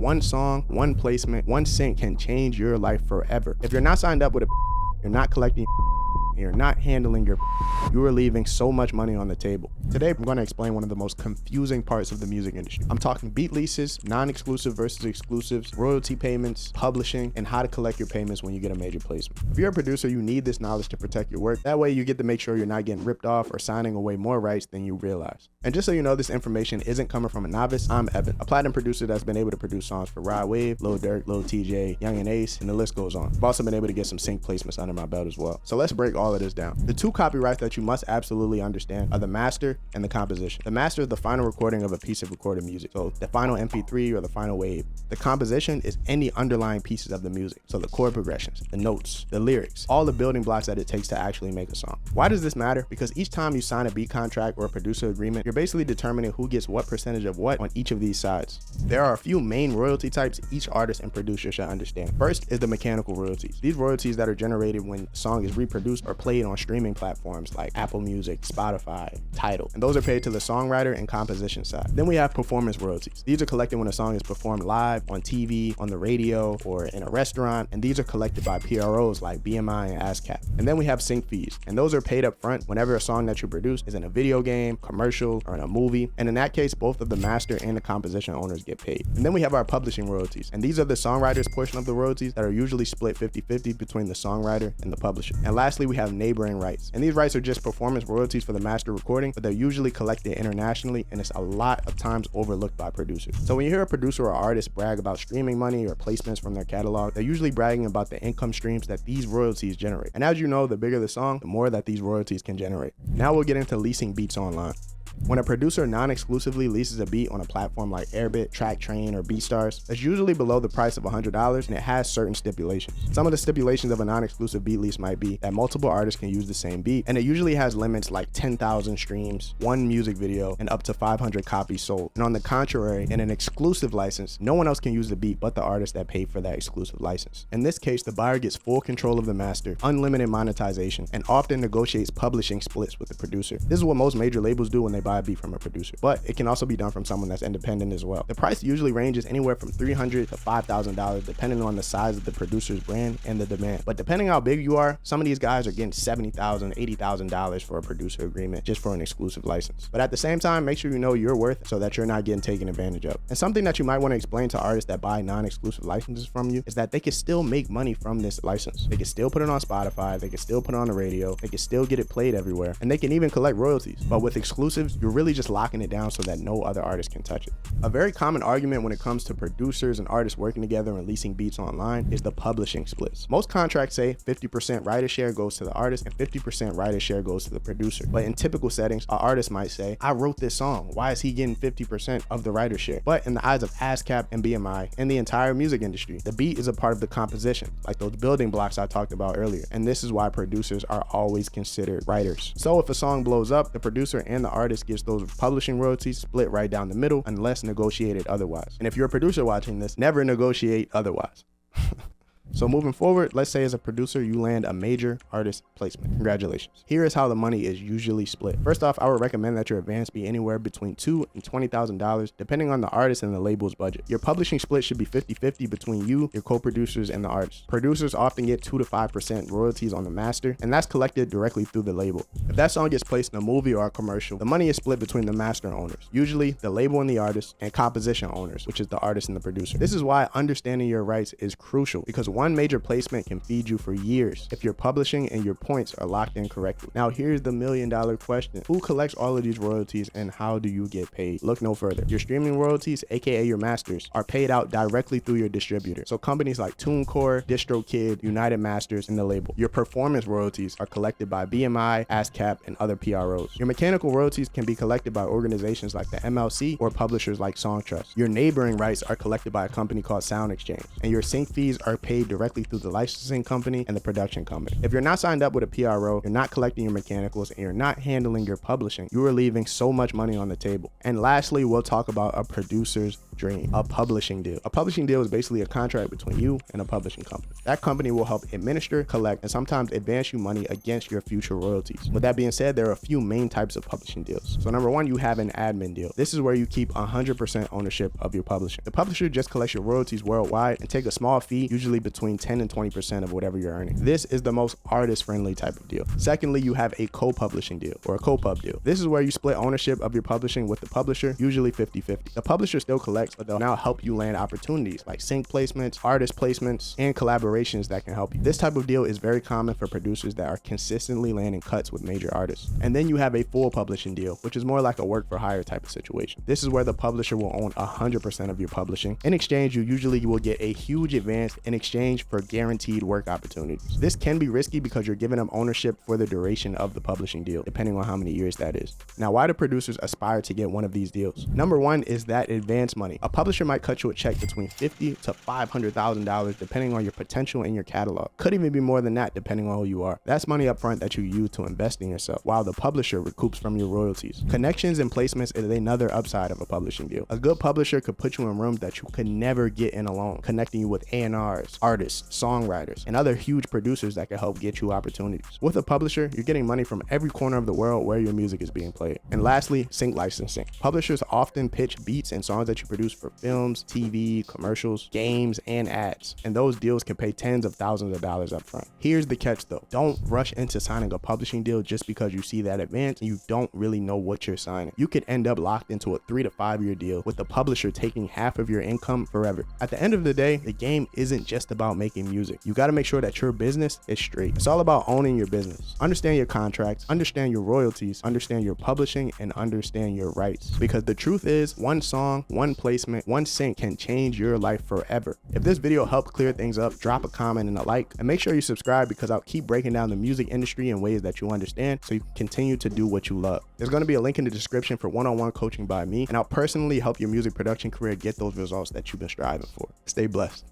One song, one placement, one sync can change your life forever. If you're not signed up with a you're not collecting and you're not handling your you are leaving so much money on the table. Today, I'm going to explain one of the most confusing parts of the music industry. I'm talking beat leases, non-exclusive versus exclusives, royalty payments, publishing, and how to collect your payments when you get a major placement. If you're a producer, you need this knowledge to protect your work. That way, you get to make sure you're not getting ripped off or signing away more rights than you realize. And just so you know, this information isn't coming from a novice. I'm Evan, a platinum producer that's been able to produce songs for Rod Wave, Lil Durk, Lil TJ, Young and Ace, and the list goes on. I've also been able to get some sync placements under my belt as well. So let's break all of this down. The two copyrights that you must absolutely understand are the master and the composition. The master is the final recording of a piece of recorded music, so the final MP3 or the final wave. The composition is any underlying pieces of the music, so the chord progressions, the notes, the lyrics, all the building blocks that it takes to actually make a song. Why does this matter? Because each time you sign a beat contract or a producer agreement, you're basically determining who gets what percentage of what on each of these sides. There are a few main royalty types each artist and producer should understand. First is the mechanical royalties. These royalties that are generated when a song is reproduced or played on streaming platforms like Apple Music, Spotify, Tidal, and those are paid to the songwriter and composition side. Then we have performance royalties. These are collected when a song is performed live, on TV, on the radio, or in a restaurant, and these are collected by PROs like BMI and ascap. And then we have sync fees, and those are paid up front whenever a song that you produce is in a video game, commercial, or in a movie, and in that case, both of the master and the composition owners get paid. And then we have our publishing royalties, and these are the songwriter's portion of the royalties that are usually split 50-50 between the songwriter and the publisher. And lastly, we have neighboring rights, and these rights are just performance royalties for the master recording, but they're usually collected internationally, and it's a lot of times overlooked by producers. So when you hear a producer or artist brag about streaming money or placements from their catalog, they're usually bragging about the income streams that these royalties generate. And as you know, the bigger the song, the more that these royalties can generate. Now we'll get into leasing beats online. When a producer non-exclusively leases a beat on a platform like Airbit, TrackTrain, or BeatStars, it's usually below the price of $100 and it has certain stipulations. Some of the stipulations of a non-exclusive beat lease might be that multiple artists can use the same beat, and it usually has limits like 10,000 streams, one music video, and up to 500 copies sold. And on the contrary, in an exclusive license, no one else can use the beat but the artist that paid for that exclusive license. In this case, the buyer gets full control of the master, unlimited monetization, and often negotiates publishing splits with the producer. This is what most major labels do when they buy a beat from a producer, but it can also be done from someone that's independent as well. The price usually ranges anywhere from $300 to $5,000 depending on the size of the producer's brand and the demand. But depending how big you are, some of these guys are getting $70,000, $80,000 for a producer agreement just for an exclusive license. But at the same time, make sure you know your worth so that you're not getting taken advantage of. And something that you might want to explain to artists that buy non-exclusive licenses from you is that they can still make money from this license. They can still put it on Spotify, they can still put it on the radio, they can still get it played everywhere, and they can even collect royalties. But with exclusives, you're really just locking it down so that no other artist can touch it. A very common argument when it comes to producers and artists working together and leasing beats online is the publishing splits. Most contracts say 50% writer share goes to the artist and 50% writer share goes to the producer. But in typical settings, an artist might say, I wrote this song, why is he getting 50% of the writer share? But in the eyes of ascap and BMI and the entire music industry, the beat is a part of the composition, like those building blocks I talked about earlier. And this is why producers are always considered writers. So if a song blows up, the producer and the artist gets those publishing royalties split right down the middle unless negotiated otherwise. And if you're a producer watching this, never negotiate otherwise. So moving forward, let's say as a producer, you land a major artist placement. Congratulations. Here is how the money is usually split. First off, I would recommend that your advance be anywhere between $2,000 and $20,000, depending on the artist and the label's budget. Your publishing split should be 50-50 between you, your co-producers, and the artist. Producers often get 2 to 5% royalties on the master, and that's collected directly through the label. If that song gets placed in a movie or a commercial, the money is split between the master owners, usually the label and the artist, and composition owners, which is the artist and the producer. This is why understanding your rights is crucial, because one major placement can feed you for years if your publishing and your points are locked in correctly. Now here's the $1,000,000 question. Who collects all of these royalties and how do you get paid? Look no further. Your streaming royalties, aka your masters, are paid out directly through your distributor. So companies like TuneCore, DistroKid, United Masters, and the label. Your performance royalties are collected by BMI, ascap, and other PROs. Your mechanical royalties can be collected by organizations like the MLC or publishers like SongTrust. Your neighboring rights are collected by a company called Sound Exchange, and your sync fees are paid directly through the licensing company and the production company. If you're not signed up with a PRO, you're not collecting your mechanicals, and you're not handling your publishing, you are leaving so much money on the table. And lastly, we'll talk about a producer's dream: a publishing deal. A publishing deal is basically a contract between you and a publishing company. That company will help administer, collect, and sometimes advance you money against your future royalties. With that being said, there are a few main types of publishing deals. So number one, you have an admin deal. This is where you keep 100% ownership of your publishing. The publisher just collects your royalties worldwide and take a small fee, usually between 10 and 20% of whatever you're earning. This is the most artist-friendly type of deal. Secondly, you have a co-publishing deal, or a co-pub deal. This is where you split ownership of your publishing with the publisher, usually 50-50. The publisher still collects, but they'll now help you land opportunities like sync placements, artist placements, and collaborations that can help you. This type of deal is very common for producers that are consistently landing cuts with major artists. And then you have a full publishing deal, which is more like a work for hire type of situation. This is where the publisher will own 100% of your publishing. In exchange, you usually will get a huge advance in exchange for guaranteed work opportunities. This can be risky because you're giving them ownership for the duration of the publishing deal, depending on how many years that is. Now, why do producers aspire to get one of these deals? Number one is that advance money. A publisher might cut you a check between $50,000 to $500,000 depending on your potential in your catalog. Could even be more than that depending on who you are. That's money up front that you use to invest in yourself, while the publisher recoups from your royalties. Connections and placements is another upside of a publishing deal. A good publisher could put you in rooms that you could never get in alone, connecting you with A&Rs, artists, songwriters, and other huge producers that can help get you opportunities. With a publisher, you're getting money from every corner of the world where your music is being played. And lastly, sync licensing. Publishers often pitch beats and songs that you produce for films, TV, commercials, games, and ads. And those deals can pay tens of thousands of dollars up front. Here's the catch though. Don't rush into signing a publishing deal just because you see that advance and you don't really know what you're signing. You could end up locked into a 3 to 5 year deal with the publisher taking half of your income forever. At the end of the day, the game isn't just about making music. You got to make sure that your business is straight. It's all about owning your business. Understand your contracts, understand your royalties, understand your publishing, and understand your rights. Because the truth is, one song, one placement, one sync can change your life forever. If this video helped clear things up, drop a comment and a like, and make sure you subscribe because I'll keep breaking down the music industry in ways that you understand so you can continue to do what you love. There's going to be a link in the description for one-on-one coaching by me, and I'll personally help your music production career get those results that you've been striving for. Stay blessed.